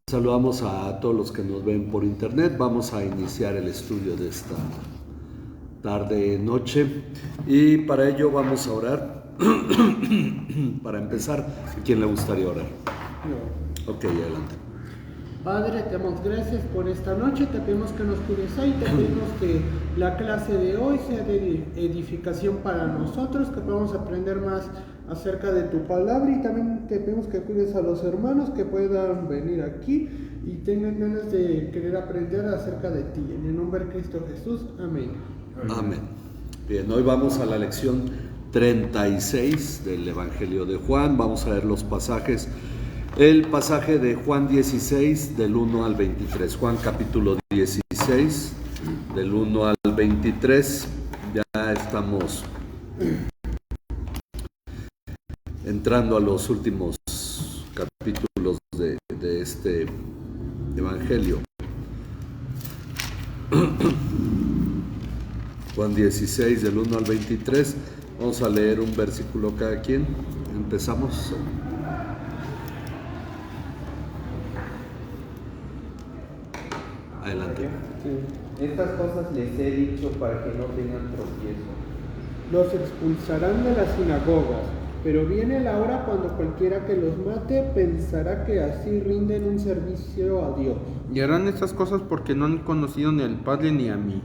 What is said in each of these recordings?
Saludamos a todos los que nos ven por internet. Vamos a iniciar el estudio de esta tarde-noche y para ello vamos a orar. Para empezar, ¿a quién le gustaría orar? Yo. Ok, adelante. Padre, te damos gracias por esta noche, te pedimos que nos cuides ahí, te pedimos que la clase de hoy sea de edificación para nosotros, que podamos aprender más acerca de tu palabra y también te pedimos que cuides a los hermanos que puedan venir aquí y tengan ganas de querer aprender acerca de ti. En el nombre de Cristo Jesús, amén. Amén. Bien, hoy vamos a la lección 36 del Evangelio de Juan. Vamos a ver los pasajes. El pasaje de Juan 16, del 1 al 23. Juan capítulo 16, del 1 al 23. Ya estamos entrando a los últimos capítulos de este Evangelio. Juan 16, del 1 al 23. Vamos a leer un versículo cada quien. Empezamos. Adelante. Sí. Estas cosas les he dicho para que no tengan tropiezo. Los expulsarán de las sinagogas, pero viene la hora cuando cualquiera que los mate pensará que así rinden un servicio a Dios. Y harán estas cosas porque no han conocido ni al Padre ni a mí.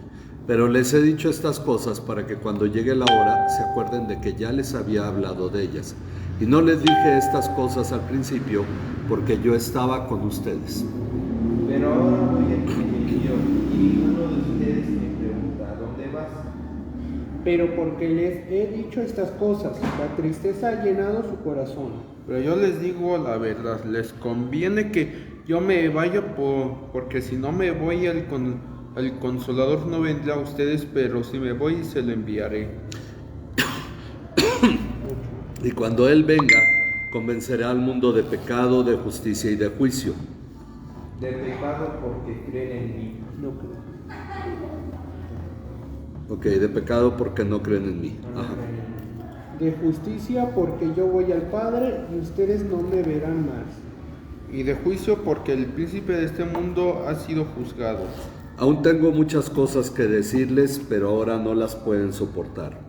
Pero les he dicho estas cosas para que cuando llegue la hora se acuerden de que ya les había hablado de ellas. Y no les dije estas cosas al principio porque yo estaba con ustedes. Pero ahora voy a Filipo y uno de ustedes me pregunta, ¿a dónde vas? Pero porque les he dicho estas cosas, la tristeza ha llenado su corazón. Pero yo les digo la verdad, les conviene que yo me vaya porque si no me voy el Consolador no vendrá a ustedes, pero si me voy se lo enviaré. Y cuando Él venga, convencerá al mundo de pecado, de justicia y de juicio. De pecado porque creen en mí. No creo. Ok, de pecado porque no creen en mí. Ajá. De justicia porque yo voy al Padre y ustedes no me verán más. Y de juicio porque el príncipe de este mundo ha sido juzgado. Aún tengo muchas cosas que decirles, pero ahora no las pueden soportar.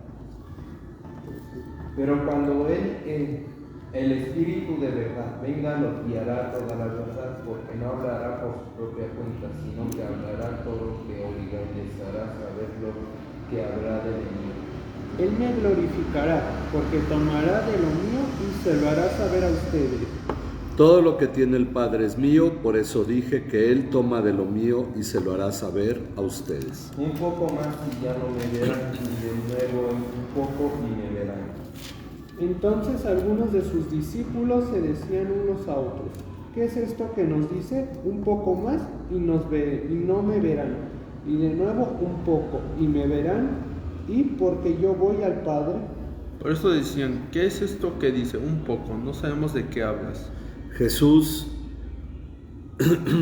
Pero cuando Él, el Espíritu de verdad, venga, los guiará toda la verdad, porque no hablará por su propia cuenta, sino que hablará todo lo que oiga y les hará saber lo que habrá de mí. Él me glorificará, porque tomará de lo mío y se lo hará saber a ustedes. Todo lo que tiene el Padre es mío, por eso dije que Él toma de lo mío y se lo hará saber a ustedes. Un poco más y ya no me verán, y de nuevo un poco y me verán. Entonces algunos de sus discípulos se decían unos a otros, ¿qué es esto que nos dice? Un poco más y no me verán, y de nuevo un poco y me verán, y porque yo voy al Padre. Por eso decían, ¿qué es esto que dice? Un poco, no sabemos de qué hablas. Jesús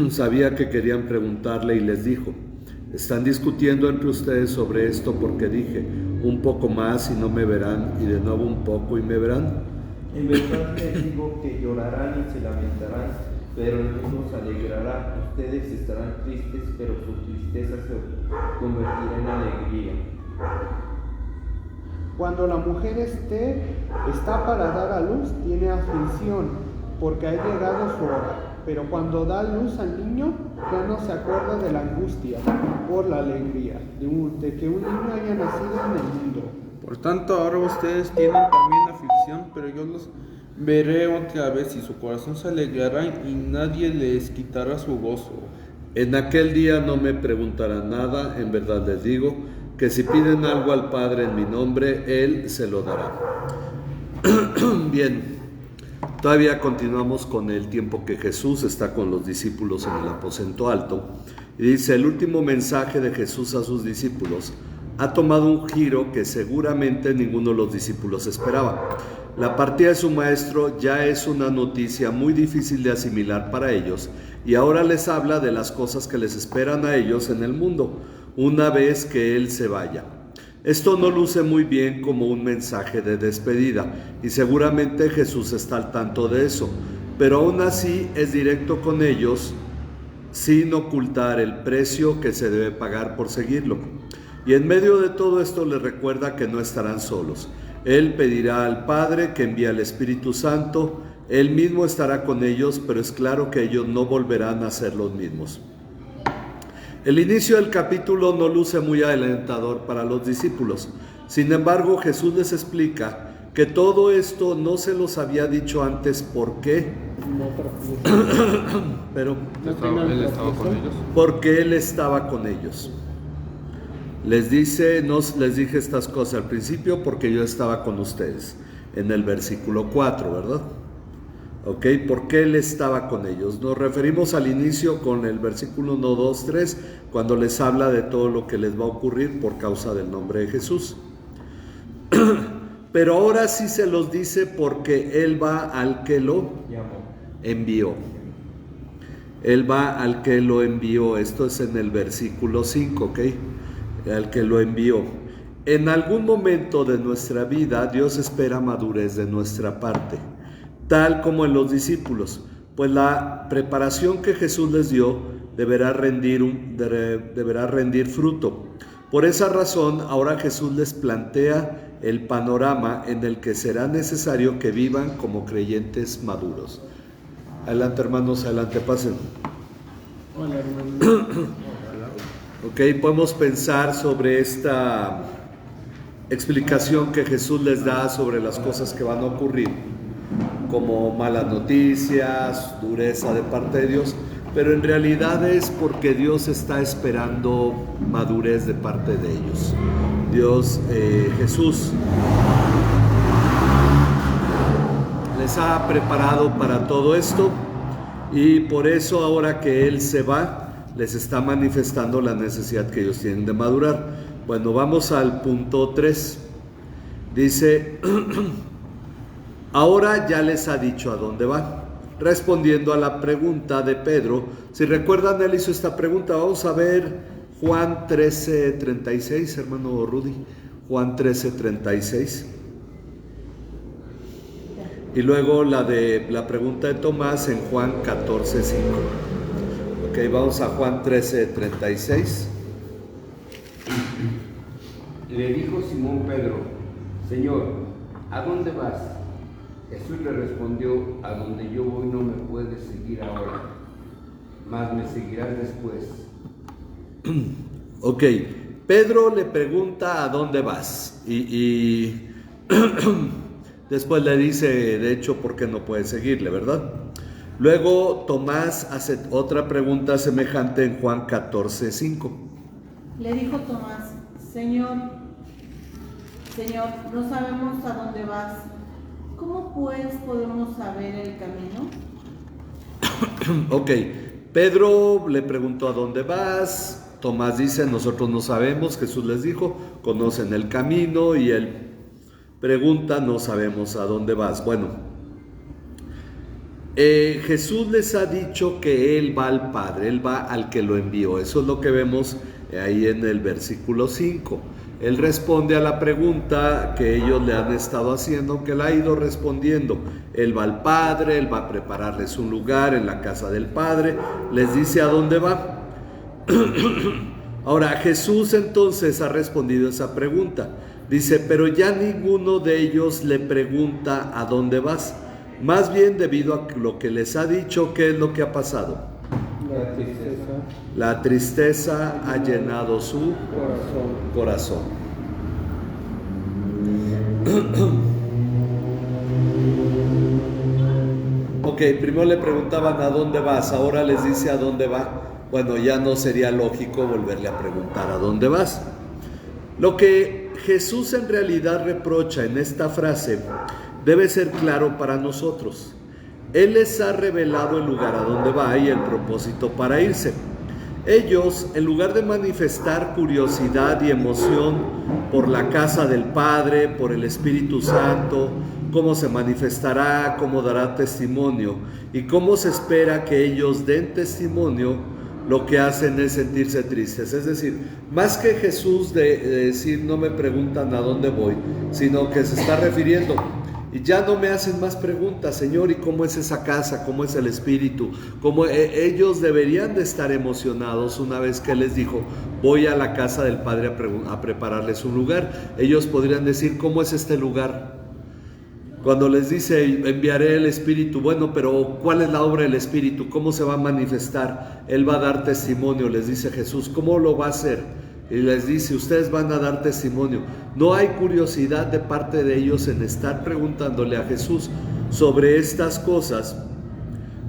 sabía que querían preguntarle y les dijo, están discutiendo entre ustedes sobre esto porque dije, un poco más y no me verán, y de nuevo un poco y me verán. En verdad les digo que llorarán y se lamentarán, pero el mundo se alegrará. Ustedes estarán tristes, pero su tristeza se convertirá en alegría. Cuando la mujer está para dar a luz, tiene aflicción, porque ha llegado su hora. Pero cuando da luz al niño, ya no se acuerda de la angustia por la alegría de que un niño haya nacido en el mundo. Por tanto, ahora ustedes tienen también aflicción, pero yo los veré otra vez y su corazón se alegrará y nadie les quitará su gozo. En aquel día no me preguntarán nada, en verdad les digo, que si piden algo al Padre en mi nombre, Él se lo dará. Bien, todavía continuamos con el tiempo que Jesús está con los discípulos en el aposento alto. Y dice, el último mensaje de Jesús a sus discípulos ha tomado un giro que seguramente ninguno de los discípulos esperaba. La partida de su maestro ya es una noticia muy difícil de asimilar para ellos, y ahora les habla de las cosas que les esperan a ellos en el mundo, una vez que Él se vaya. Esto no luce muy bien como un mensaje de despedida, y seguramente Jesús está al tanto de eso, pero aún así es directo con ellos sin ocultar el precio que se debe pagar por seguirlo. Y en medio de todo esto les recuerda que no estarán solos. Él pedirá al Padre que envíe al Espíritu Santo. Él mismo estará con ellos, pero es claro que ellos no volverán a ser los mismos. El inicio del capítulo no luce muy alentador para los discípulos. Sin embargo, Jesús les explica que todo esto no se los había dicho antes. ¿Por qué? Pero Él estaba con ellos. porque Él estaba con ellos. Les dice, no les dije estas cosas al principio porque yo estaba con ustedes. En el versículo 4, ¿verdad? Ok, porque Él estaba con ellos. Nos referimos al inicio con el versículo 1, 2, 3, cuando les habla de todo lo que les va a ocurrir por causa del nombre de Jesús. Pero ahora sí se los dice porque Él va al que lo envió. Él va al que lo envió. Esto es en el versículo 5, ¿ok? Al que lo envió. En algún momento de nuestra vida, Dios espera madurez de nuestra parte, tal como en los discípulos, pues la preparación que Jesús les dio deberá rendir fruto. Por esa razón, ahora Jesús les plantea el panorama en el que será necesario que vivan como creyentes maduros. Adelante, hermanos, adelante, pasen. Hola, hermano. Ok, podemos pensar sobre esta explicación que Jesús les da sobre las cosas que van a ocurrir, como malas noticias, dureza de parte de Dios, pero en realidad es porque Dios está esperando madurez de parte de ellos. Jesús les ha preparado para todo esto y por eso ahora que Él se va, les está manifestando la necesidad que ellos tienen de madurar. Bueno, vamos al punto 3. Dice, ahora ya les ha dicho a dónde va. Respondiendo a la pregunta de Pedro, si recuerdan, él hizo esta pregunta. Vamos a ver Juan 13:36, hermano Rudy. Juan 13:36. Y luego la pregunta de Tomás en Juan 14:5. Ok, vamos a Juan 13:36. Le dijo Simón Pedro, Señor, ¿a dónde vas? Jesús le respondió, a donde yo voy no me puedes seguir ahora, mas me seguirás después. Ok, Pedro le pregunta a dónde vas y después le dice, de hecho, ¿por qué no puedes seguirle, verdad? Luego Tomás hace otra pregunta semejante en Juan 14:5. Le dijo Tomás, Señor, no sabemos a dónde vas. ¿Cómo pues podemos saber el camino? Ok, Pedro le preguntó a dónde vas. Tomás dice, nosotros no sabemos. Jesús les dijo, conocen el camino. Y él pregunta, no sabemos a dónde vas. Bueno, Jesús les ha dicho que Él va al Padre, Él va al que lo envió. Eso es lo que vemos ahí en el versículo 5. Él responde a la pregunta que ellos le han estado haciendo, que Él ha ido respondiendo. Él va al Padre, Él va a prepararles un lugar en la casa del Padre. Les dice a dónde va. Ahora, Jesús entonces ha respondido esa pregunta. Dice, pero ya ninguno de ellos le pregunta a dónde vas. Más bien debido a lo que les ha dicho, ¿qué es lo que ha pasado? La tristeza ha llenado su corazón. Ok, primero le preguntaban a dónde vas, ahora les dice a dónde va. Bueno, ya no sería lógico volverle a preguntar a dónde vas. Lo que Jesús en realidad reprocha en esta frase debe ser claro para nosotros. Él les ha revelado el lugar a donde va y el propósito para irse. Ellos, en lugar de manifestar curiosidad y emoción por la casa del Padre, por el Espíritu Santo, cómo se manifestará, cómo dará testimonio y cómo se espera que ellos den testimonio, lo que hacen es sentirse tristes. Es decir, más que Jesús de decir no me preguntan a dónde voy, sino que se está refiriendo, y ya no me hacen más preguntas, Señor, ¿y cómo es esa casa? ¿Cómo es el espíritu? ¿Cómo ellos deberían de estar emocionados una vez que Él les dijo, voy a la casa del Padre a prepararles un lugar? Ellos podrían decir, ¿cómo es este lugar? Cuando les dice, enviaré el Espíritu, bueno, pero ¿cuál es la obra del Espíritu? ¿Cómo se va a manifestar? Él va a dar testimonio, les dice Jesús. ¿Cómo lo va a hacer? Y les dice, ustedes van a dar testimonio. No hay curiosidad de parte de ellos en estar preguntándole a Jesús sobre estas cosas,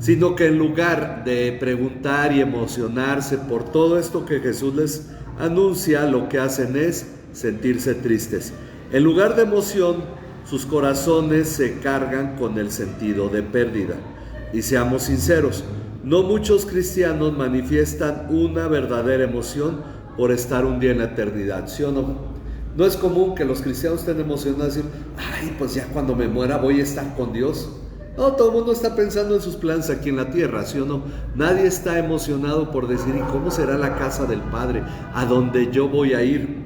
sino que en lugar de preguntar y emocionarse por todo esto que Jesús les anuncia, lo que hacen es sentirse tristes. En lugar de emoción, sus corazones se cargan con el sentido de pérdida. Y seamos sinceros, no muchos cristianos manifiestan una verdadera emoción por estar un día en la eternidad, ¿sí o no? No es común que los cristianos estén emocionados y decir, ay, pues ya cuando me muera voy a estar con Dios. No, todo el mundo está pensando en sus planes aquí en la tierra, ¿sí o no? Nadie está emocionado por decir, ¿y cómo será la casa del Padre? ¿A dónde yo voy a ir?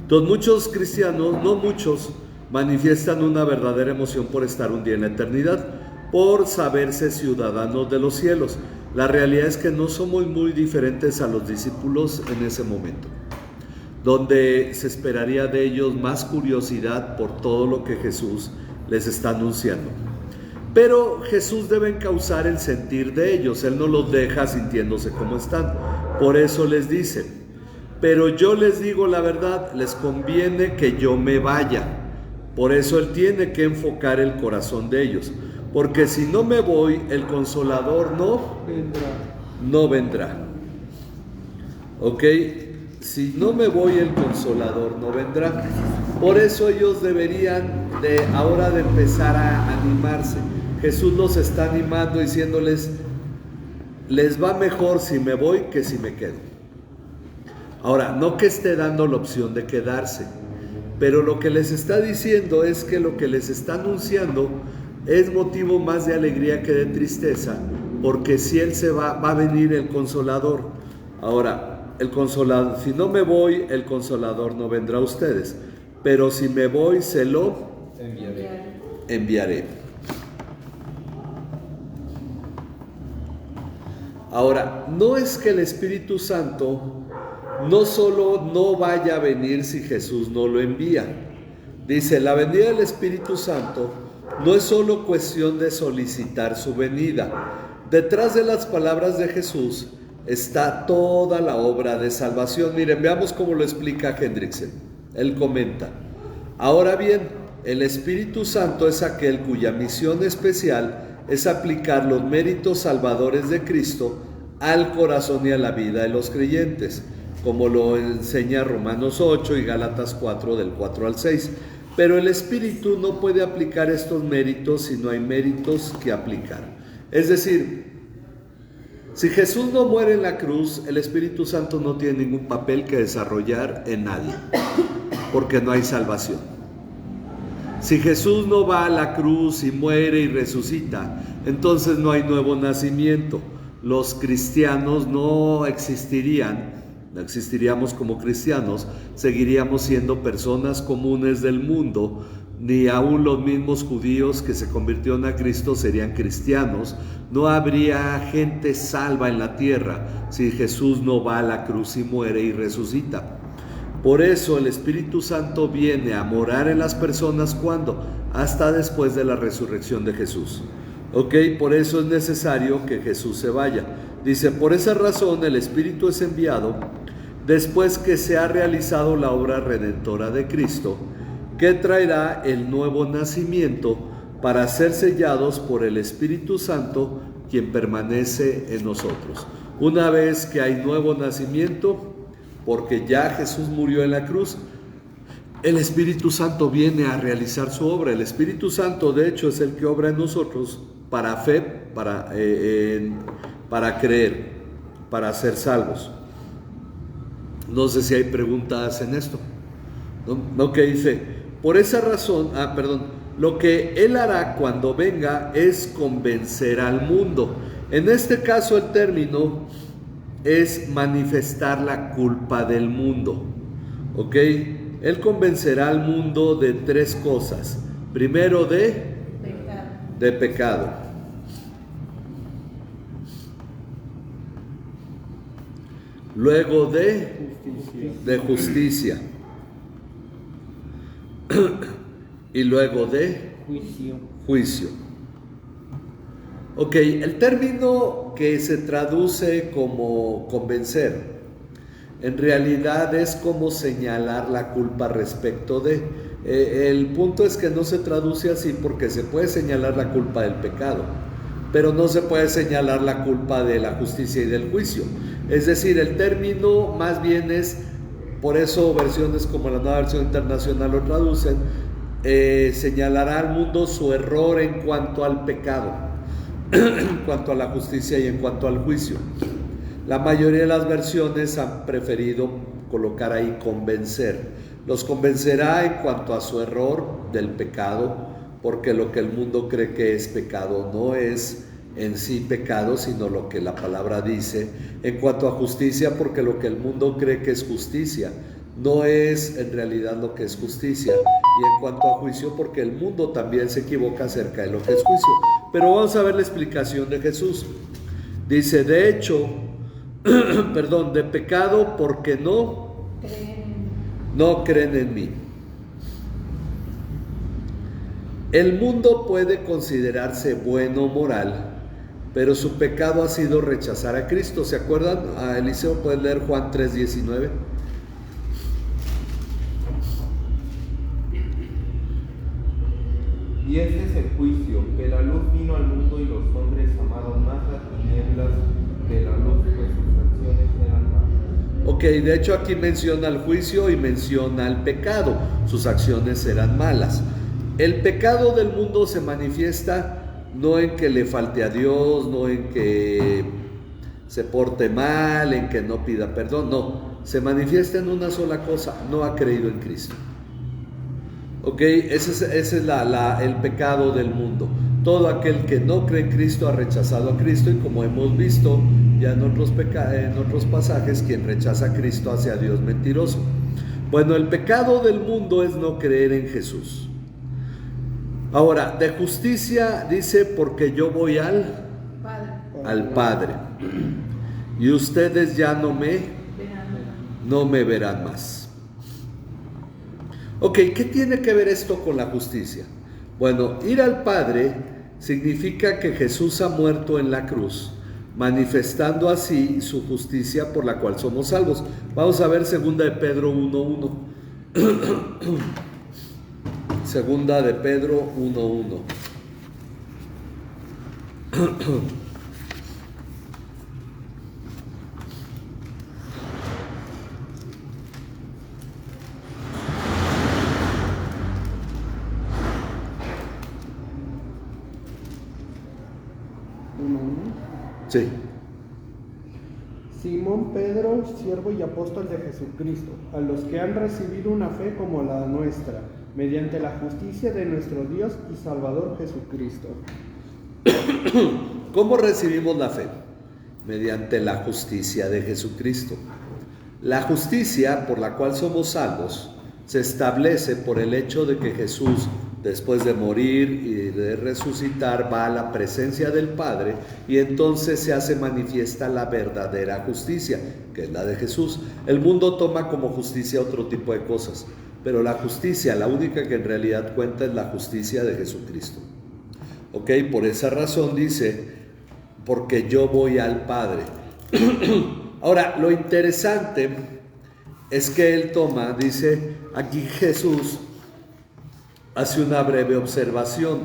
Entonces muchos cristianos, no muchos, manifiestan una verdadera emoción por estar un día en la eternidad, por saberse ciudadanos de los cielos. La realidad es que no somos muy diferentes a los discípulos en ese momento, donde se esperaría de ellos más curiosidad por todo lo que Jesús les está anunciando. Pero Jesús debe encauzar el sentir de ellos, Él no los deja sintiéndose como están. Por eso les dice, pero yo les digo la verdad, les conviene que yo me vaya. Por eso Él tiene que enfocar el corazón de ellos. Porque si no me voy, el Consolador no vendrá. ¿Ok? Si no me voy, el Consolador no vendrá. Por eso ellos deberían ahora de empezar a animarse. Jesús los está animando diciéndoles, les va mejor si me voy que si me quedo. Ahora, no que esté dando la opción de quedarse, pero lo que les está diciendo es que lo que les está anunciando es motivo más de alegría que de tristeza, porque si Él se va a venir el Consolador. Ahora, el Consolador, si no me voy, el Consolador no vendrá a ustedes, pero si me voy, se lo enviaré. Ahora, no es que el Espíritu Santo no solo no vaya a venir si Jesús no lo envía. Dice, la venida del Espíritu Santo no es solo cuestión de solicitar su venida. Detrás de las palabras de Jesús está toda la obra de salvación. Miren, veamos cómo lo explica Hendriksen. Él comenta, ahora bien, el Espíritu Santo es aquel cuya misión especial es aplicar los méritos salvadores de Cristo al corazón y a la vida de los creyentes, como lo enseña Romanos 8 y Gálatas 4 del 4 al 6. Pero el Espíritu no puede aplicar estos méritos si no hay méritos que aplicar. Es decir, si Jesús no muere en la cruz, el Espíritu Santo no tiene ningún papel que desarrollar en nadie, porque no hay salvación. Si Jesús no va a la cruz y muere y resucita, entonces no hay nuevo nacimiento. Los cristianos no existiríamos como cristianos, seguiríamos siendo personas comunes del mundo, ni aún los mismos judíos que se convirtieron a Cristo serían cristianos. No habría gente salva en la tierra si Jesús no va a la cruz y muere y resucita. Por eso el Espíritu Santo viene a morar en las personas, ¿cuándo? Hasta después de la resurrección de Jesús. ¿Ok? Por eso es necesario que Jesús se vaya. Dice, por esa razón el Espíritu es enviado después que se ha realizado la obra redentora de Cristo, que traerá el nuevo nacimiento para ser sellados por el Espíritu Santo, quien permanece en nosotros. Una vez que hay nuevo nacimiento, porque ya Jesús murió en la cruz, el Espíritu Santo viene a realizar su obra. El Espíritu Santo, de hecho, es el que obra en nosotros para fe, para creer, para ser salvos. No sé si hay preguntas en esto. ¿No? Que dice, por esa razón, lo que Él hará cuando venga es convencer al mundo. En este caso el término es manifestar la culpa del mundo. ¿Ok? Él convencerá al mundo de tres cosas: Primero Pecado. de pecado. Luego de justicia. Y luego de juicio. Ok, el término que se traduce como convencer, en realidad es como señalar la culpa respecto de. El punto es que no se traduce así porque se puede señalar la culpa del pecado, pero no se puede señalar la culpa de la justicia y del juicio. Es decir, el término más bien es, por eso versiones como la Nueva Versión Internacional lo traducen, señalará al mundo su error en cuanto al pecado, en cuanto a la justicia y en cuanto al juicio. La mayoría de las versiones han preferido colocar ahí convencer. Los convencerá en cuanto a su error del pecado, porque lo que el mundo cree que es pecado no es en sí pecado, sino lo que la palabra dice. En cuanto a justicia, porque lo que el mundo cree que es justicia no es en realidad lo que es justicia. Y en cuanto a juicio, porque el mundo también se equivoca acerca de lo que es juicio. Pero vamos a ver la explicación de Jesús. Dice, de hecho, de pecado porque no creen en mí. El mundo puede considerarse bueno o moral, pero su pecado ha sido rechazar a Cristo. ¿Se acuerdan? A Eliseo, ¿pueden leer Juan 3:19? Y este es el juicio, que la luz vino al mundo y los hombres amaron más las tinieblas que la luz, pues sus acciones eran malas. Ok, de hecho aquí menciona el juicio y menciona el pecado. Sus acciones eran malas. El pecado del mundo se manifiesta no en que le falte a Dios, no en que se porte mal, en que no pida perdón, no. Se manifiesta en una sola cosa: no ha creído en Cristo. Ok, ese es el pecado del mundo. Todo aquel que no cree en Cristo ha rechazado a Cristo, y como hemos visto ya en otros pasajes, quien rechaza a Cristo hace a Dios mentiroso. Bueno, el pecado del mundo es no creer en Jesús. Ahora, de justicia dice, porque yo voy al Padre, y ustedes ya no me verán más. Ok, ¿qué tiene que ver esto con la justicia? Bueno, ir al Padre significa que Jesús ha muerto en la cruz, manifestando así su justicia por la cual somos salvos. Vamos a ver 2 de Pedro 1:1. 2 de Pedro 1:1. Sí. Simón Pedro, siervo y apóstol de Jesucristo, a los que han recibido una fe como la nuestra, mediante la justicia de nuestro Dios y Salvador Jesucristo. ¿Cómo recibimos la fe? Mediante la justicia de Jesucristo. La justicia por la cual somos salvos se establece por el hecho de que Jesús, después de morir y de resucitar, va a la presencia del Padre, y entonces se hace manifiesta la verdadera justicia, que es la de Jesús. El mundo toma como justicia otro tipo de cosas, pero la justicia, la única que en realidad cuenta, es la justicia de Jesucristo. Ok, por esa razón dice, porque yo voy al Padre. Ahora, lo interesante es que él dice aquí Jesús, hace una breve observación: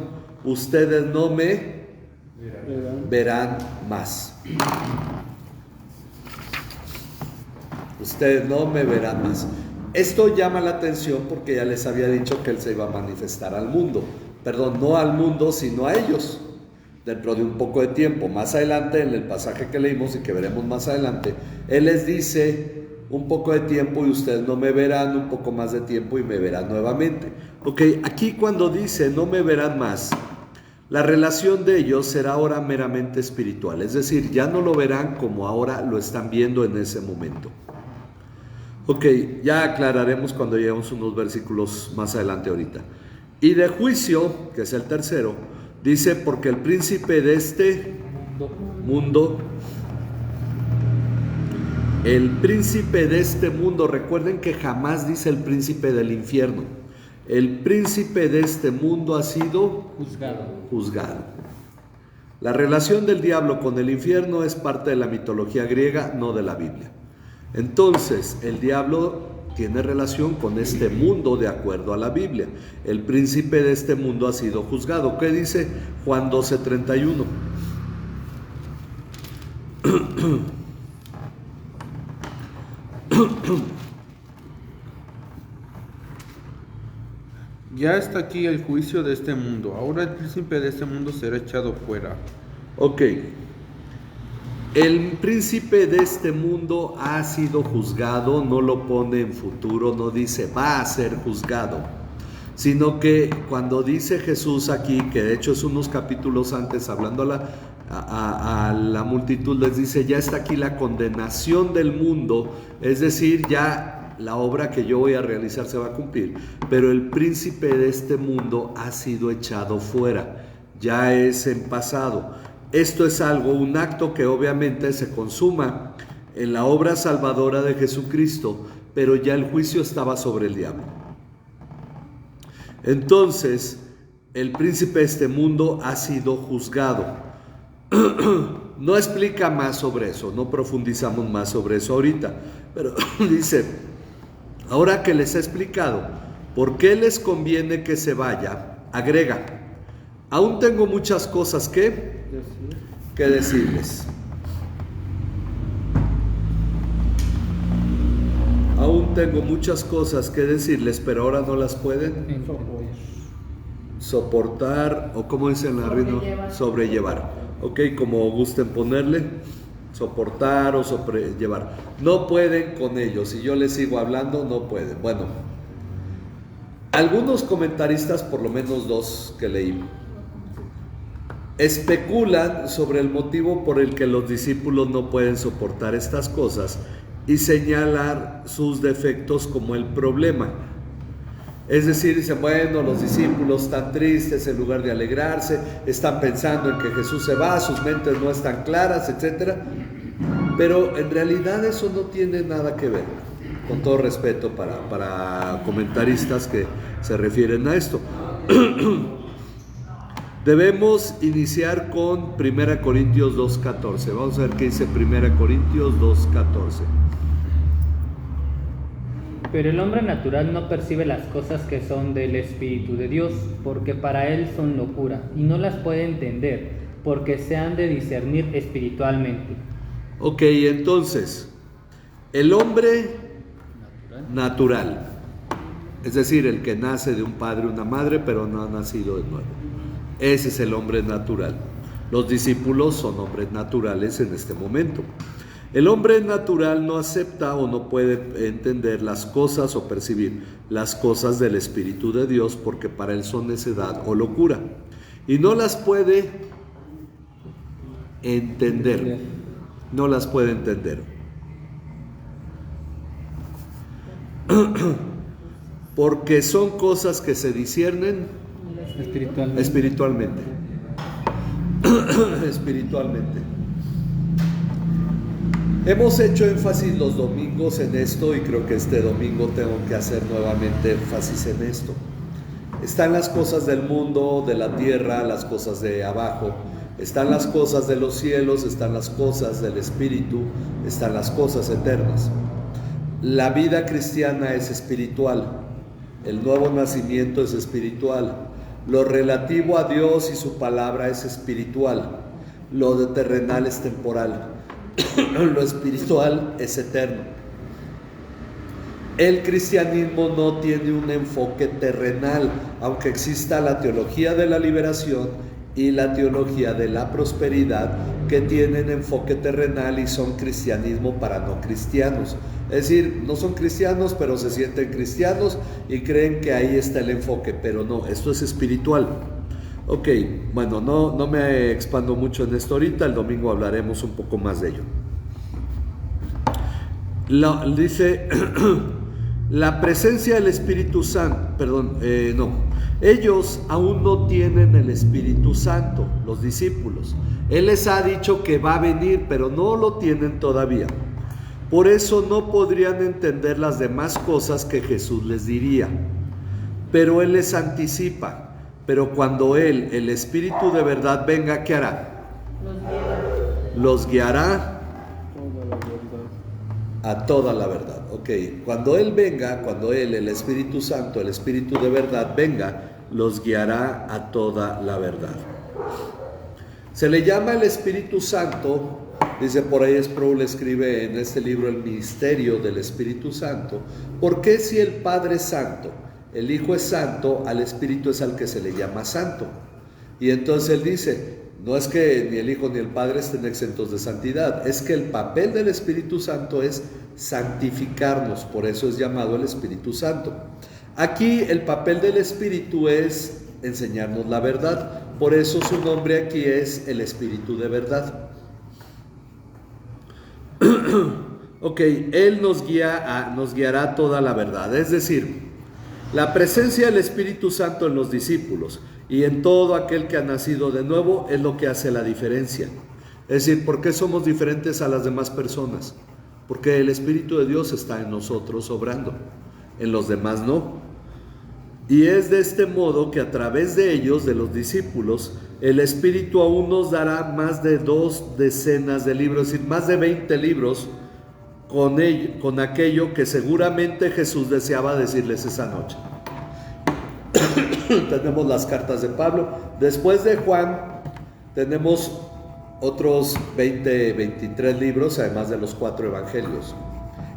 ustedes no me verán más. Ustedes no me verán más. Esto llama la atención porque ya les había dicho que él se iba a manifestar al mundo. Perdón, no al mundo, sino a ellos, dentro de un poco de tiempo. Más adelante, en el pasaje que leímos y que veremos más adelante, él les dice: un poco de tiempo y ustedes no me verán, un poco más de tiempo y me verán nuevamente. Ok, aquí cuando dice no me verán más, la relación de ellos será ahora meramente espiritual, es decir, ya no lo verán como ahora lo están viendo en ese momento. Ok, ya aclararemos cuando lleguemos unos versículos más adelante ahorita. Y de juicio, que es el tercero, dice, porque el príncipe de este mundo, recuerden que jamás dice el príncipe del infierno. El príncipe de este mundo ha sido juzgado. La relación del diablo con el infierno es parte de la mitología griega, no de la Biblia. Entonces, el diablo tiene relación con este mundo de acuerdo a la Biblia. El príncipe de este mundo ha sido juzgado. ¿Qué dice Juan 12:31? Ya está aquí el juicio de este mundo. Ahora el príncipe de este mundo será echado fuera. Ok. El príncipe de este mundo ha sido juzgado, no lo pone en futuro, no dice va a ser juzgado, sino que cuando dice Jesús aquí, que de hecho es unos capítulos antes, hablando a la multitud, les dice, ya está aquí la condenación del mundo, es decir, ya la obra que yo voy a realizar se va a cumplir, pero el príncipe de este mundo ha sido echado fuera, ya es en pasado. Esto es un acto que obviamente se consuma en la obra salvadora de Jesucristo, pero ya el juicio estaba sobre el diablo. Entonces, el príncipe de este mundo ha sido juzgado. No explica más sobre eso, no profundizamos más sobre eso ahorita, pero dice, ahora que les he explicado por qué les conviene que se vaya, agrega, aún tengo muchas cosas que decirles. Aún tengo muchas cosas que decirles, pero ahora no las pueden soportar, o como dicen la reina, sobrellevar. Ok, como gusten ponerle, soportar o sobrellevar. No pueden con ellos. Si yo les sigo hablando, no pueden. Bueno, algunos comentaristas, por lo menos dos que leí, especulan sobre el motivo por el que los discípulos no pueden soportar estas cosas y señalar sus defectos como el problema. Es decir, dicen, bueno, los discípulos están tristes en lugar de alegrarse, están pensando en que Jesús se va, sus mentes no están claras, etc. Pero en realidad eso no tiene nada que ver, con todo respeto para comentaristas que se refieren a esto. Debemos iniciar con 1 Corintios 2:14. Vamos a ver qué dice 1 Corintios 2:14. Pero el hombre natural no percibe las cosas que son del Espíritu de Dios, porque para él son locura, y no las puede entender, porque se han de discernir espiritualmente. Ok, entonces, el hombre natural, es decir, el que nace de un padre o una madre, pero no ha nacido de nuevo. Ese es el hombre natural. Los discípulos son hombres naturales en este momento. El hombre natural no acepta o no puede entender las cosas o percibir las cosas del Espíritu de Dios, porque para él son necedad o locura. Y no las puede entender. No las puede entender. Porque son cosas que se disciernen espiritualmente. Espiritualmente. Hemos hecho énfasis los domingos en esto y creo que este domingo tengo que hacer nuevamente énfasis en esto. Están las cosas del mundo, de la tierra, las cosas de abajo. Están las cosas de los cielos, están las cosas del espíritu, están las cosas eternas. La vida cristiana es espiritual. El nuevo nacimiento es espiritual. Lo relativo a Dios y su palabra es espiritual. Lo de terrenal es temporal. Lo espiritual es eterno. El cristianismo no tiene un enfoque terrenal, aunque exista la teología de la liberación y la teología de la prosperidad, que tienen enfoque terrenal y son cristianismo para no cristianos. Es decir, no son cristianos, pero se sienten cristianos y creen que ahí está el enfoque, pero no, esto es espiritual. Ok, bueno, no me expando mucho en esto ahorita, el domingo hablaremos un poco más de ello. Dice, la presencia del Espíritu Santo, Ellos aún no tienen el Espíritu Santo, los discípulos. Él les ha dicho que va a venir, pero no lo tienen todavía. Por eso no podrían entender las demás cosas que Jesús les diría. Pero Él les anticipa. Pero cuando Él, el Espíritu de verdad, venga, ¿qué hará? Los guiará a toda la verdad. Ok, cuando Él venga, cuando Él, el Espíritu Santo, el Espíritu de verdad, venga, los guiará a toda la verdad. Se le llama el Espíritu Santo, dice por ahí Sproul, escribe en este libro El misterio del Espíritu Santo. ¿Por qué si el Padre es santo, el Hijo es santo, al Espíritu es al que se le llama santo? Y entonces él dice, no es que ni el Hijo ni el Padre estén exentos de santidad, es que el papel del Espíritu Santo es santificarnos, por eso es llamado el Espíritu Santo. Aquí el papel del Espíritu es enseñarnos la verdad, por eso su nombre aquí es el Espíritu de verdad. Ok, Él nos guiará a toda la verdad, es decir, la presencia del Espíritu Santo en los discípulos y en todo aquel que ha nacido de nuevo es lo que hace la diferencia. Es decir, ¿por qué somos diferentes a las demás personas? Porque el Espíritu de Dios está en nosotros obrando, en los demás no. Y es de este modo que a través de ellos, de los discípulos, el Espíritu aún nos dará más de 2 decenas de libros, es decir, más de 20 libros con aquello que seguramente Jesús deseaba decirles esa noche. Tenemos las cartas de Pablo. Después de Juan, tenemos otros 23 libros, además de los 4 evangelios.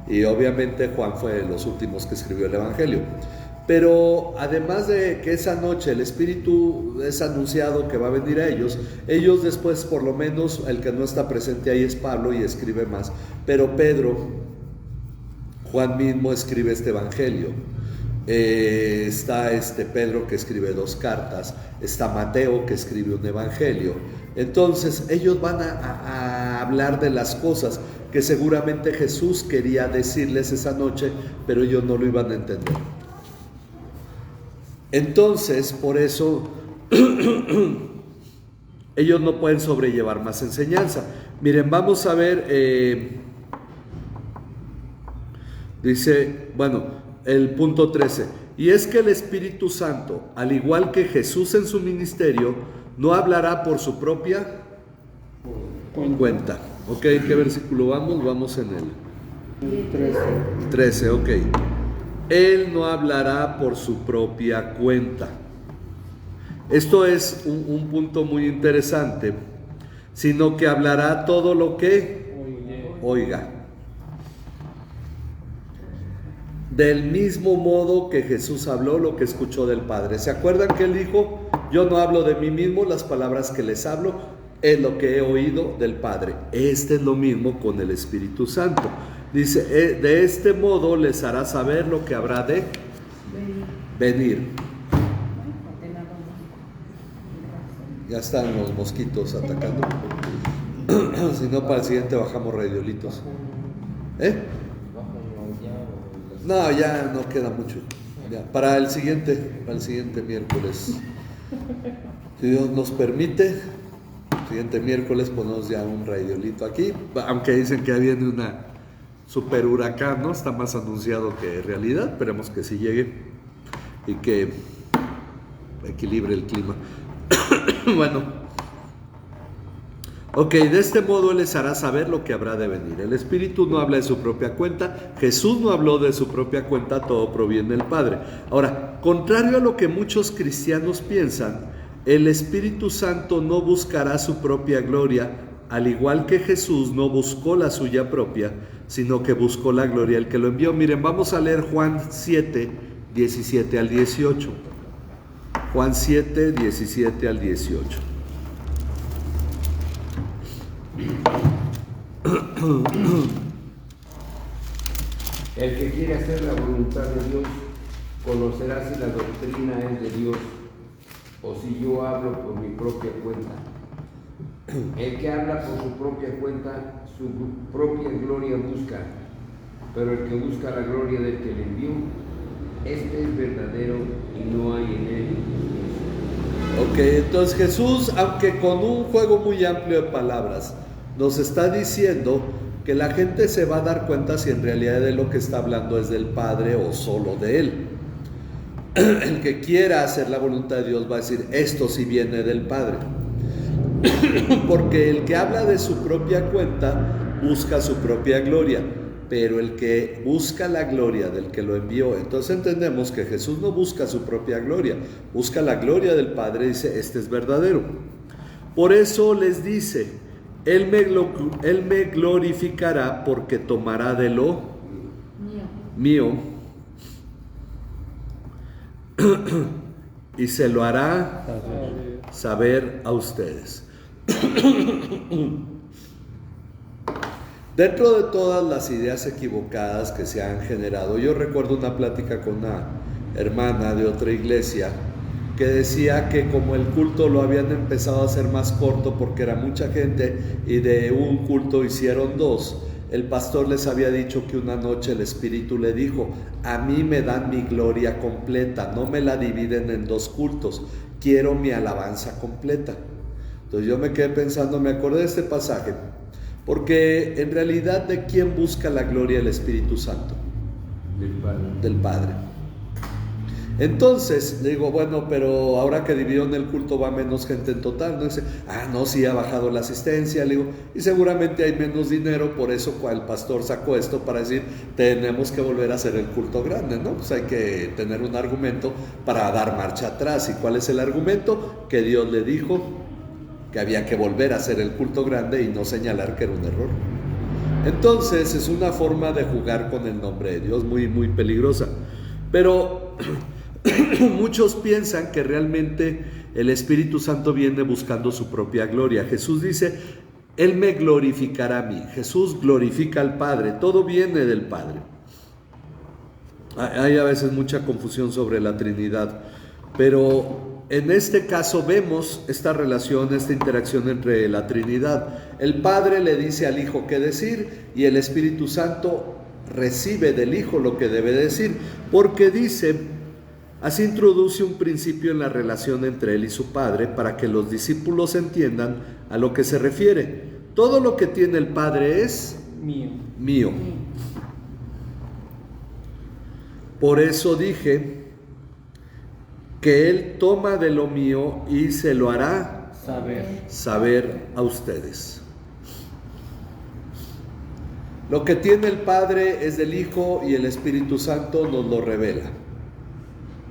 Y obviamente Juan fue de los últimos que escribió el evangelio. Pero además de que esa noche el Espíritu es anunciado que va a venir a ellos después, por lo menos el que no está presente ahí es Pablo y escribe más. Pero Pedro, Juan mismo escribe este evangelio. Está Pedro que escribe 2 cartas, está Mateo que escribe un evangelio. Entonces ellos van a hablar de las cosas que seguramente Jesús quería decirles esa noche, pero ellos no lo iban a entender. Entonces, por eso, ellos no pueden sobrellevar más enseñanza. Miren, vamos a ver, dice, bueno, el punto 13. Y es que el Espíritu Santo, al igual que Jesús en su ministerio, no hablará por su propia cuenta. Ok, ¿en qué versículo vamos? Vamos en el 13, ok. Él no hablará por su propia cuenta. Esto es un punto muy interesante, sino que hablará todo lo que oiga. Del mismo modo que Jesús habló lo que escuchó del Padre. ¿Se acuerdan que Él dijo, yo no hablo de mí mismo, las palabras que les hablo es lo que he oído del Padre? Este es lo mismo con el Espíritu Santo. Dice, de este modo les hará saber lo que habrá de venir. Ya están los mosquitos atacando. Si no, para el siguiente bajamos radiolitos. No, ya no queda mucho. Ya, para el siguiente miércoles, si Dios nos permite, el siguiente miércoles ponemos ya un radiolito aquí. Aunque dicen que viene una super huracán, ¿no? Está más anunciado que realidad. Esperemos que sí llegue y que equilibre el clima. Bueno, ok, de este modo Él les hará saber lo que habrá de venir. El Espíritu no habla de su propia cuenta, Jesús no habló de su propia cuenta, todo proviene del Padre. Ahora, contrario a lo que muchos cristianos piensan, el Espíritu Santo no buscará su propia gloria, al igual que Jesús no buscó la suya propia, sino que buscó la gloria del que lo envió. Miren, vamos a leer Juan 7, 17 al 18. Juan 7, 17 al 18. El que quiere hacer la voluntad de Dios conocerá si la doctrina es de Dios o si yo hablo por mi propia cuenta. El que habla por su propia cuenta, su propia gloria busca, pero el que busca la gloria del que le envió, Este es verdadero y no hay en él injusticia. Ok, entonces Jesús, aunque con un juego muy amplio de palabras, nos está diciendo que la gente se va a dar cuenta si en realidad de lo que está hablando es del Padre o solo de Él. El que quiera hacer la voluntad de Dios va a decir, esto sí viene del Padre. Porque el que habla de su propia cuenta busca su propia gloria, pero el que busca la gloria del que lo envió, entonces entendemos que Jesús no busca su propia gloria, busca la gloria del Padre y dice, este es verdadero. Por eso les dice, Él me glorificará porque tomará de lo mío y se lo hará saber a ustedes. Dentro de todas las ideas equivocadas que se han generado, yo recuerdo una plática con una hermana de otra iglesia que decía que como el culto lo habían empezado a hacer más corto porque era mucha gente y de un culto hicieron dos, el pastor les había dicho que una noche el Espíritu le dijo, a mí me dan mi gloria completa, no me la dividen en dos cultos, quiero mi alabanza completa. Entonces yo me quedé pensando, me acordé de este pasaje, porque en realidad ¿de quién busca la gloria el Espíritu Santo? Del Padre. Entonces le digo, bueno, pero ahora que dividieron el culto va menos gente en total, ¿no? Dice, no, sí ha bajado la asistencia, le digo, y seguramente hay menos dinero, por eso el pastor sacó esto para decir, tenemos que volver a hacer el culto grande, ¿no? Pues hay que tener un argumento para dar marcha atrás. ¿Y cuál es el argumento? Que Dios le dijo que había que volver a hacer el culto grande y no señalar que era un error. Entonces es una forma de jugar con el nombre de Dios muy, muy peligrosa. Pero muchos piensan que realmente el Espíritu Santo viene buscando su propia gloria. Jesús dice, Él me glorificará a mí. Jesús glorifica al Padre, todo viene del Padre. Hay a veces mucha confusión sobre la Trinidad, pero en este caso vemos esta relación, esta interacción entre la Trinidad. El Padre le dice al Hijo qué decir y el Espíritu Santo recibe del Hijo lo que debe decir, porque dice, así introduce un principio en la relación entre Él y su Padre para que los discípulos entiendan a lo que se refiere. Todo lo que tiene el Padre es mío. Por eso dije que Él toma de lo mío y se lo hará saber a ustedes. Lo que tiene el Padre es del Hijo y el Espíritu Santo nos lo revela.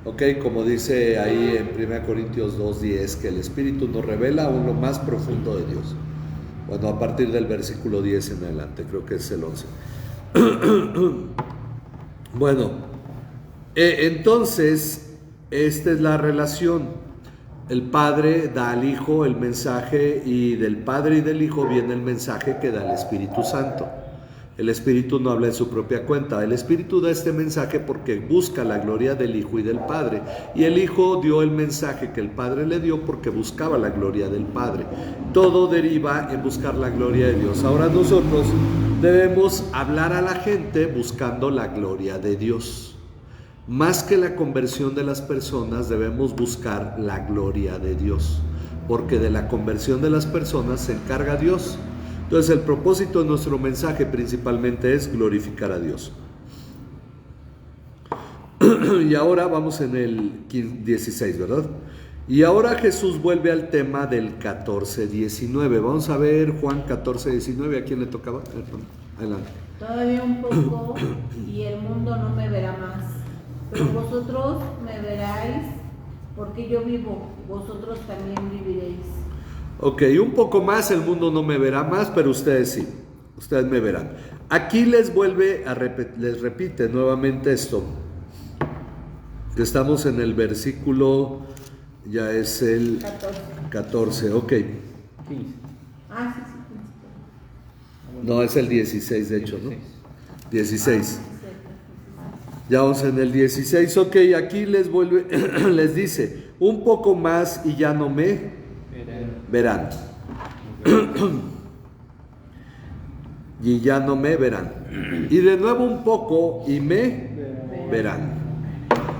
Ok, como dice ahí en 1 Corintios 2:10, que el Espíritu nos revela aún lo más profundo de Dios. Bueno, a partir del versículo 10 en adelante, creo que es el 11. Bueno, entonces, esta es la relación. El Padre da al Hijo el mensaje y del Padre y del Hijo viene el mensaje que da el Espíritu Santo. El Espíritu no habla en su propia cuenta. El Espíritu da este mensaje porque busca la gloria del Hijo y del Padre. Y el Hijo dio el mensaje que el Padre le dio porque buscaba la gloria del Padre. Todo deriva en buscar la gloria de Dios. Ahora nosotros debemos hablar a la gente buscando la gloria de Dios. Más que la conversión de las personas, debemos buscar la gloria de Dios. Porque de la conversión de las personas se encarga Dios. Entonces el propósito de nuestro mensaje principalmente es glorificar a Dios. Y ahora vamos en el 16, ¿verdad? Y ahora Jesús vuelve al tema del 14:19. Vamos a ver Juan 14:19. ¿A quién le tocaba? Adelante. Todavía un poco y el mundo no me verá más, pero vosotros me veráis, porque yo vivo, vosotros también viviréis. Ok, un poco más, el mundo no me verá más, pero ustedes sí, ustedes me verán. Aquí les repite nuevamente esto, que estamos en el versículo, ya es el 14, ok. 15. Ah, sí, sí. No, es el 16 de hecho, ¿no? 16. Ya vamos en el 16, ok, aquí les dice, un poco más y ya no me verán. Y ya no me verán. Y de nuevo un poco y me verán.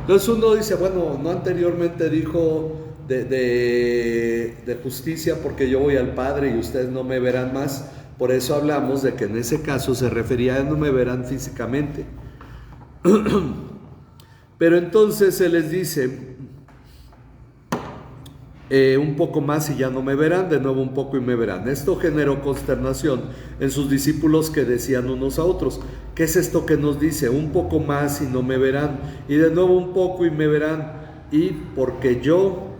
Entonces uno dice, bueno, no anteriormente dijo de justicia porque yo voy al Padre y ustedes no me verán más. Por eso hablamos de que en ese caso se refería a no me verán físicamente. Pero entonces se les dice un poco más y ya no me verán, de nuevo un poco y me verán. Esto generó consternación en sus discípulos, que decían unos a otros: ¿qué es esto que nos dice? Un poco más y no me verán, y de nuevo un poco y me verán, y porque yo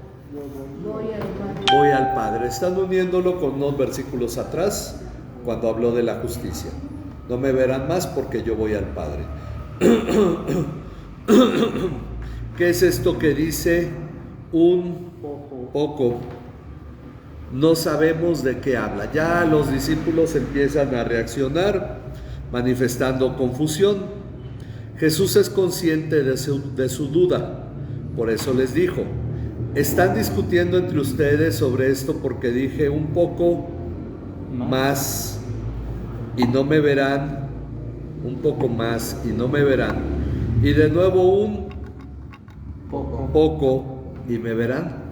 voy al Padre. Están uniéndolo con unos versículos atrás, cuando habló de la justicia. No me verán más porque yo voy al Padre. ¿Qué es esto que dice un poco? No sabemos de qué habla. Ya los discípulos empiezan a reaccionar, manifestando confusión. Jesús es consciente de su duda. Por eso les dijo: están discutiendo entre ustedes sobre esto porque dije un poco más y no me verán, un poco más y no me verán, y de nuevo un poco y me verán.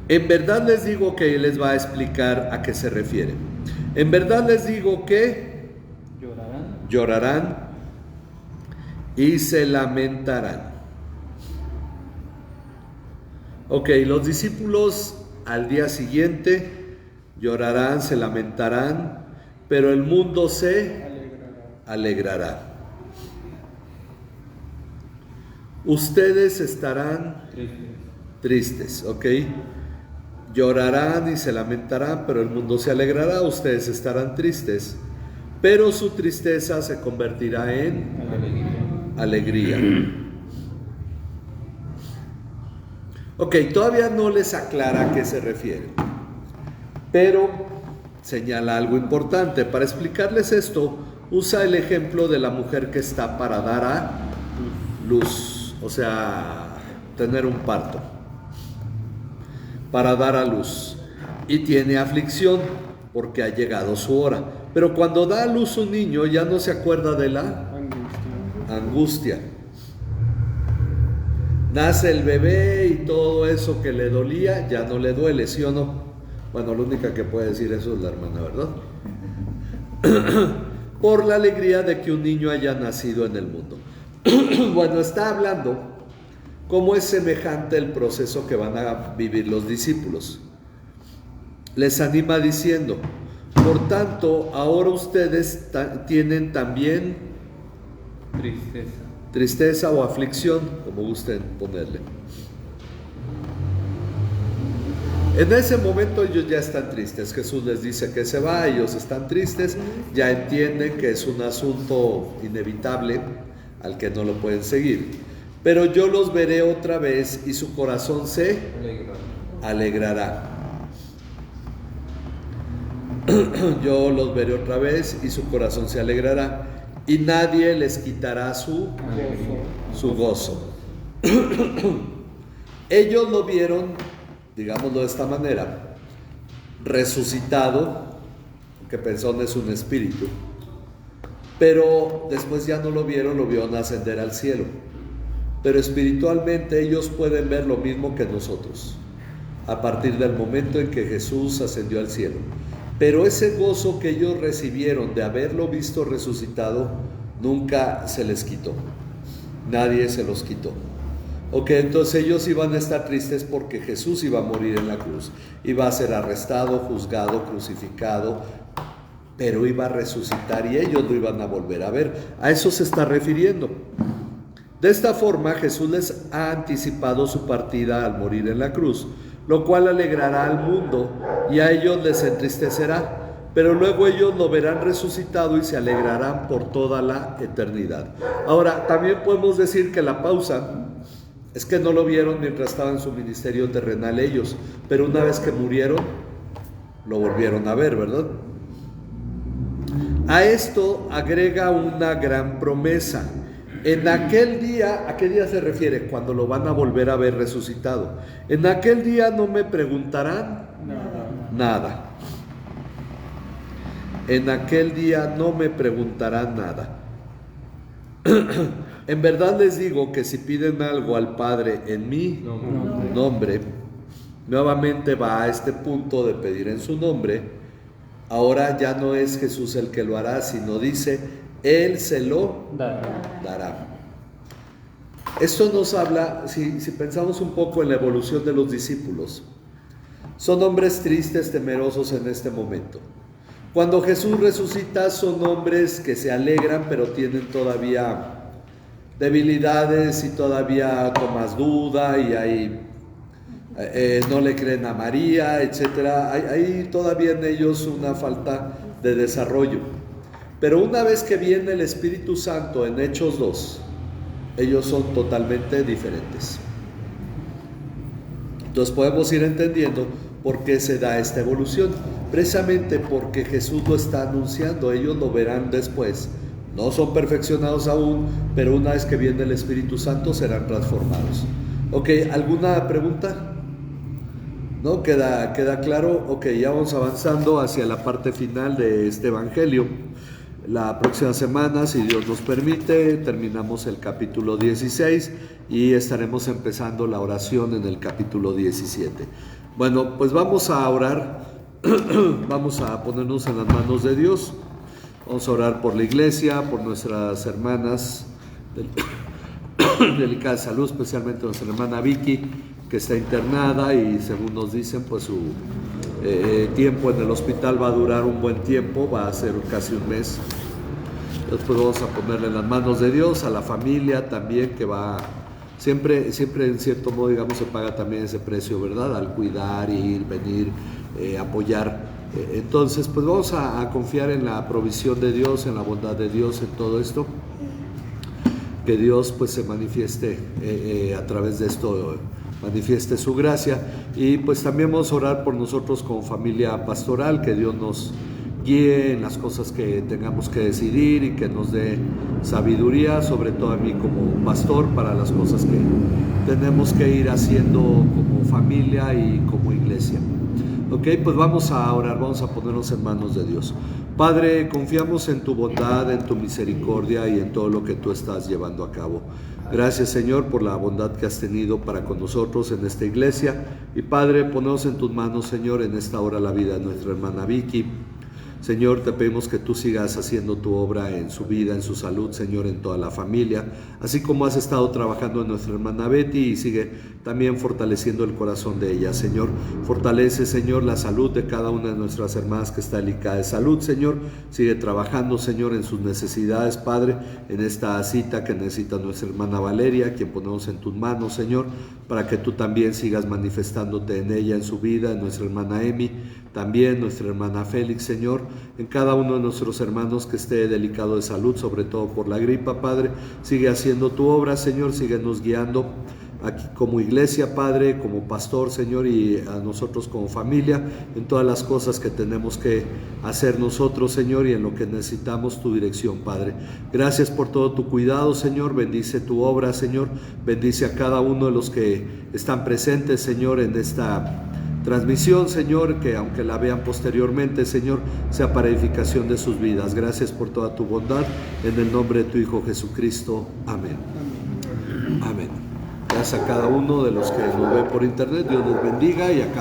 En verdad les digo que Él les va a explicar a qué se refiere. En verdad les digo que llorarán y se lamentarán. Ok, los discípulos al día siguiente llorarán, se lamentarán, pero el mundo se alegrará. Ustedes estarán tristes, ok. Llorarán y se lamentarán, pero el mundo se alegrará. Ustedes estarán tristes, pero su tristeza se convertirá en alegría. Ok, todavía no les aclara a qué se refiere, pero señala algo importante. Para explicarles esto, usa el ejemplo de la mujer que está para dar a luz, o sea, tener un parto, para dar a luz, y tiene aflicción porque ha llegado su hora. Pero cuando da a luz un niño, ya no se acuerda de la angustia. Nace el bebé y todo eso que le dolía ya no le duele, ¿sí o no? Bueno, la única que puede decir eso es la hermana, ¿verdad? Por la alegría de que un niño haya nacido en el mundo. Bueno, está hablando cómo es semejante el proceso que van a vivir los discípulos. Les anima diciendo: por tanto, ahora ustedes tienen también tristeza o aflicción, como gusten ponerle. En ese momento ellos ya están tristes. Jesús les dice que se va, ellos están tristes, ya entienden que es un asunto inevitable al que no lo pueden seguir. Pero yo los veré otra vez y su corazón se alegrará. Yo los veré otra vez y su corazón se alegrará, y nadie les quitará su gozo. Ellos lo vieron, digámoslo de esta manera, resucitado, que pensó es un espíritu, pero después ya no lo vieron ascender al cielo. Pero espiritualmente ellos pueden ver lo mismo que nosotros, a partir del momento en que Jesús ascendió al cielo. Pero ese gozo que ellos recibieron de haberlo visto resucitado, nunca se les quitó. Nadie se los quitó. Ok, entonces ellos iban a estar tristes porque Jesús iba a morir en la cruz. Iba a ser arrestado, juzgado, crucificado, pero iba a resucitar y ellos lo iban a volver a ver. A eso se está refiriendo. De esta forma, Jesús les ha anticipado su partida al morir en la cruz, lo cual alegrará al mundo y a ellos les entristecerá, pero luego ellos lo verán resucitado y se alegrarán por toda la eternidad. Ahora, también podemos decir que la pausa es que no lo vieron mientras estaba en su ministerio terrenal ellos, pero una vez que murieron, lo volvieron a ver, ¿verdad? A esto agrega una gran promesa. En aquel día, ¿a qué día se refiere? Cuando lo van a volver a ver resucitado. En aquel día no me preguntarán nada. en aquel día no me preguntarán nada. En verdad les digo que si piden algo al Padre en mi nombre, nuevamente va a este punto de pedir en su nombre. Ahora ya no es Jesús el que lo hará, sino dice, Él se lo dará. Esto nos habla, si pensamos un poco en la evolución de los discípulos, son hombres tristes, temerosos en este momento. Cuando Jesús resucita son hombres que se alegran, pero tienen todavía debilidades y todavía con más duda y hay, no le creen a María, etcétera. Hay todavía en ellos una falta de desarrollo. Pero una vez que viene el Espíritu Santo en Hechos 2, ellos son totalmente diferentes. Entonces podemos ir entendiendo por qué se da esta evolución. Precisamente porque Jesús lo está anunciando, ellos lo verán después. No son perfeccionados aún, pero una vez que viene el Espíritu Santo serán transformados. Ok, ¿alguna pregunta? ¿No? ¿Queda claro? Ok, ya vamos avanzando hacia la parte final de este Evangelio. La próxima semana, si Dios nos permite, terminamos el capítulo 16 y estaremos empezando la oración en el capítulo 17. Bueno, pues vamos a orar, vamos a ponernos en las manos de Dios. Vamos a orar por la iglesia, por nuestras hermanas delicada de salud, especialmente nuestra hermana Vicky, que está internada y según nos dicen, pues su tiempo en el hospital va a durar un buen tiempo, va a ser casi un mes. Después vamos a ponerle en las manos de Dios, a la familia también, que va, siempre en cierto modo, digamos, se paga también ese precio, ¿verdad? Al cuidar, ir, venir, apoyar. Entonces, pues vamos a confiar en la provisión de Dios, en la bondad de Dios, en todo esto. Que Dios pues se manifieste a través de esto, manifieste su gracia. Y pues también vamos a orar por nosotros como familia pastoral, que Dios nos guíe en las cosas que tengamos que decidir y que nos dé sabiduría, sobre todo a mí como pastor, para las cosas que tenemos que ir haciendo como familia y como iglesia. Ok, pues vamos a orar, vamos a ponernos en manos de Dios. Padre, confiamos en tu bondad, en tu misericordia y en todo lo que tú estás llevando a cabo. Gracias, Señor, por la bondad que has tenido para con nosotros en esta iglesia. Y Padre, ponemos en tus manos, Señor, en esta hora la vida de nuestra hermana Vicky. Señor, te pedimos que tú sigas haciendo tu obra en su vida, en su salud, Señor, en toda la familia, así como has estado trabajando en nuestra hermana Betty y sigue también fortaleciendo el corazón de ella, Señor. Fortalece, Señor, la salud de cada una de nuestras hermanas que está delicada de salud, Señor. Sigue trabajando, Señor, en sus necesidades, Padre, en esta cita que necesita nuestra hermana Valeria, quien ponemos en tus manos, Señor, para que tú también sigas manifestándote en ella, en su vida, en nuestra hermana Emi, también nuestra hermana Félix, Señor, en cada uno de nuestros hermanos que esté delicado de salud, sobre todo por la gripa, Padre. Sigue haciendo tu obra, Señor, síguenos guiando aquí como iglesia, Padre, como pastor, Señor, y a nosotros como familia, en todas las cosas que tenemos que hacer nosotros, Señor, y en lo que necesitamos tu dirección, Padre. Gracias por todo tu cuidado, Señor. Bendice tu obra, Señor. Bendice a cada uno de los que están presentes, Señor, en esta transmisión, Señor, que aunque la vean posteriormente, Señor, sea para edificación de sus vidas. Gracias por toda tu bondad, en el nombre de tu Hijo Jesucristo. Amén. Amén. Gracias a cada uno de los que nos ven por internet. Dios los bendiga y a cada